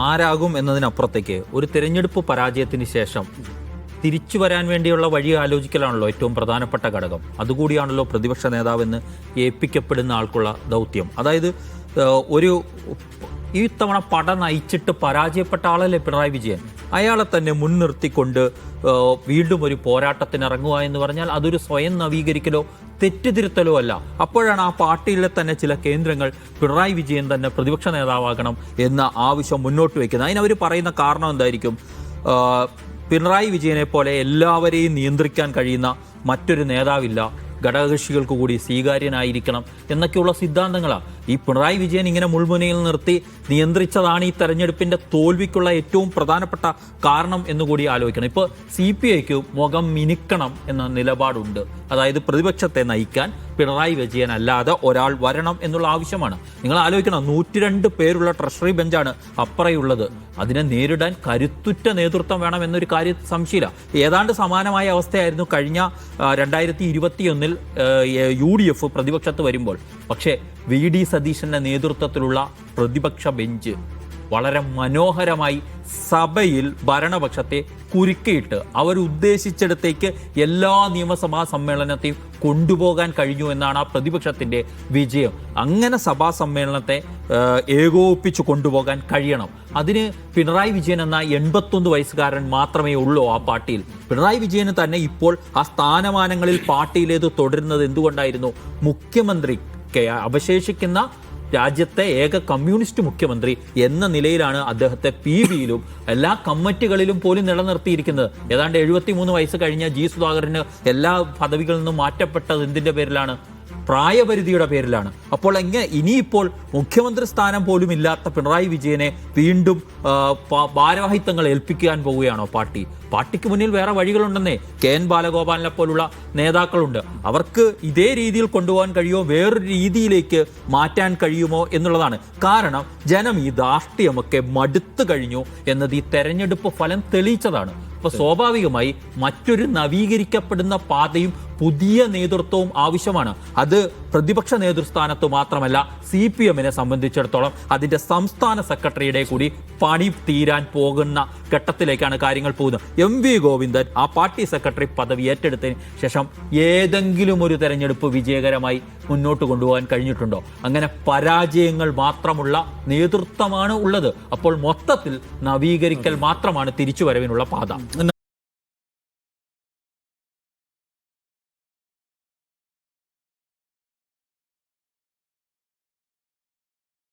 ആരാകും എന്നതിനപ്പുറത്തേക്ക് ഒരു തിരഞ്ഞെടുപ്പ് പരാജയത്തിന് ശേഷം തിരിച്ചു വരാൻ വേണ്ടിയുള്ള വഴി ആലോചിക്കലാണല്ലോ ഏറ്റവും പ്രധാനപ്പെട്ട ഘടകം. അതുകൂടിയാണല്ലോ പ്രതിപക്ഷ നേതാവെന്ന് ഏൽപ്പിക്കപ്പെടുന്ന ആൾക്കുള്ള ദൗത്യം. അതായത് ഒരു ഈ തവണ പട നയിച്ചിട്ട് പരാജയപ്പെട്ട ആളല്ലേ പിണറായി വിജയൻ. അയാളെ തന്നെ മുൻനിർത്തിക്കൊണ്ട് വീണ്ടും ഒരു പോരാട്ടത്തിനിറങ്ങുക എന്ന് പറഞ്ഞാൽ അതൊരു സ്വയം നവീകരിക്കലോ തെറ്റുതിരുത്തലോ അല്ല. അപ്പോഴാണ് ആ പാർട്ടിയിലെ തന്നെ ചില കേന്ദ്രങ്ങൾ പിണറായി വിജയൻ തന്നെ പ്രതിപക്ഷ നേതാവാകണം എന്ന ആവശ്യം മുന്നോട്ട് വയ്ക്കുന്നത്. അതിനവർ പറയുന്ന കാരണം എന്തായിരിക്കും? പിണറായി വിജയനെ പോലെ എല്ലാവരെയും നിയന്ത്രിക്കാൻ കഴിയുന്ന മറ്റൊരു നേതാവില്ല, ഘടകകക്ഷികൾക്ക് കൂടി സ്വീകാര്യനായിരിക്കണം എന്നൊക്കെയുള്ള സിദ്ധാന്തങ്ങളാണ്. ഈ പിണറായി വിജയൻ ഇങ്ങനെ മുൾമുനയിൽ നിർത്തി നിയന്ത്രിച്ചതാണ് ഈ തെരഞ്ഞെടുപ്പിന്റെ തോൽവിക്കുള്ള ഏറ്റവും പ്രധാനപ്പെട്ട കാരണം എന്നുകൂടി ആലോചിക്കണം. ഇപ്പോൾ CPIക്ക് മുഖം മിനുക്കണം എന്ന നിലപാടുണ്ട്. അതായത് പ്രതിപക്ഷത്തെ നയിക്കാൻ പിണറായി വിജയൻ അല്ലാതെ ഒരാൾ വരണം എന്നുള്ള ആവശ്യമാണ്. നിങ്ങൾ ആലോചിക്കണം, 102 പേരുള്ള ട്രഷറി ബെഞ്ചാണ് അപ്പറയുള്ളത്. അതിനെ നേരിടാൻ കരുത്തുറ്റ നേതൃത്വം വേണം എന്നൊരു കാര്യം സംശയമില്ല. ഏതാണ്ട് സമാനമായ അവസ്ഥയായിരുന്നു കഴിഞ്ഞ 2021 UDF പ്രതിപക്ഷത്ത് വരുമ്പോൾ. പക്ഷേ VD സതീശന്റെ നേതൃത്വത്തിലുള്ള പ്രതിപക്ഷ ബെഞ്ച് വളരെ മനോഹരമായി സഭയിൽ ഭരണപക്ഷത്തെ കുരുക്കിയിട്ട് അവരുദ്ദേശിച്ചിടത്തേക്ക് എല്ലാ നിയമസഭാ സമ്മേളനത്തെയും കൊണ്ടുപോകാൻ കഴിഞ്ഞു എന്നാണ് ആ പ്രതിപക്ഷത്തിൻ്റെ വിജയം. അങ്ങനെ സഭാ സമ്മേളനത്തെ ഏകോപിപ്പിച്ച് കൊണ്ടുപോകാൻ കഴിയണം. അതിന് പിണറായി വിജയൻ എന്ന 81 വയസ്സുകാരൻ മാത്രമേ ഉള്ളൂ ആ പാർട്ടിയിൽ. പിണറായി വിജയന് തന്നെ ഇപ്പോൾ ആ സ്ഥാനമാനങ്ങളിൽ പാർട്ടിയിലേത് തുടരുന്നത് എന്തുകൊണ്ടായിരുന്നു? മുഖ്യമന്ത്രിക്ക് അവശേഷിക്കുന്ന രാജ്യത്തെ ഏക കമ്മ്യൂണിസ്റ്റ് മുഖ്യമന്ത്രി എന്ന നിലയിലാണ് അദ്ദേഹത്തെ PBയിലും എല്ലാ കമ്മിറ്റികളിലും പോലും നിലനിർത്തിയിരിക്കുന്നത്. ഏതാണ്ട് 73 വയസ്സ് കഴിഞ്ഞ G സുധാകരന് എല്ലാ പദവികളിൽ നിന്നും മാറ്റപ്പെട്ടത് എന്തിൻ്റെ പേരിലാണ്? പ്രായപരിധിയുടെ പേരിലാണ്. അപ്പോൾ ഇനിയിപ്പോൾ മുഖ്യമന്ത്രി സ്ഥാനം പോലും ഇല്ലാത്ത പിണറായി വിജയനെ വീണ്ടും ഭാരവാഹിത്വങ്ങൾ ഏൽപ്പിക്കാൻ പോവുകയാണോ പാർട്ടി? പാർട്ടിക്ക് മുന്നിൽ വേറെ വഴികളുണ്ടെന്നേ. KN ബാലഗോപാലിനെ പോലുള്ള നേതാക്കളുണ്ട്. അവർക്ക് ഇതേ രീതിയിൽ കൊണ്ടുപോകാൻ കഴിയുമോ, വേറൊരു രീതിയിലേക്ക് മാറ്റാൻ കഴിയുമോ എന്നുള്ളതാണ്. കാരണം ജനം ഈ ധാർഷ്ട്യമൊക്കെ മടുത്തു കഴിഞ്ഞു എന്നത് ഈ തെരഞ്ഞെടുപ്പ് ഫലം തെളിയിച്ചതാണ്. അപ്പോൾ സ്വാഭാവികമായി മറ്റൊരു നവീകരിക്കപ്പെടുന്ന പാതയും പുതിയ നേതൃത്വവും ആവശ്യമാണ്. അത് പ്രതിപക്ഷ നേതൃസ്ഥാനത്ത് മാത്രമല്ല, CPMനെ സംബന്ധിച്ചിടത്തോളം അതിൻ്റെ സംസ്ഥാന സെക്രട്ടറിയുടെ കൂടി പണി തീരാൻ പോകുന്ന ഘട്ടത്തിലേക്കാണ് കാര്യങ്ങൾ പോകുന്നത്. MV ഗോവിന്ദൻ ആ പാർട്ടി സെക്രട്ടറി പദവി ഏറ്റെടുത്തതിന് ശേഷം ഏതെങ്കിലും ഒരു തെരഞ്ഞെടുപ്പ് വിജയകരമായി മുന്നോട്ട് കൊണ്ടുപോകാൻ കഴിഞ്ഞിട്ടുണ്ടോ? അങ്ങനെ പരാജയങ്ങൾ മാത്രമുള്ള നേതൃത്വമാണ് ഉള്ളത്. അപ്പോൾ മൊത്തത്തിൽ നവീകരിക്കൽ മാത്രമാണ് തിരിച്ചുവരവിനുള്ള പാത.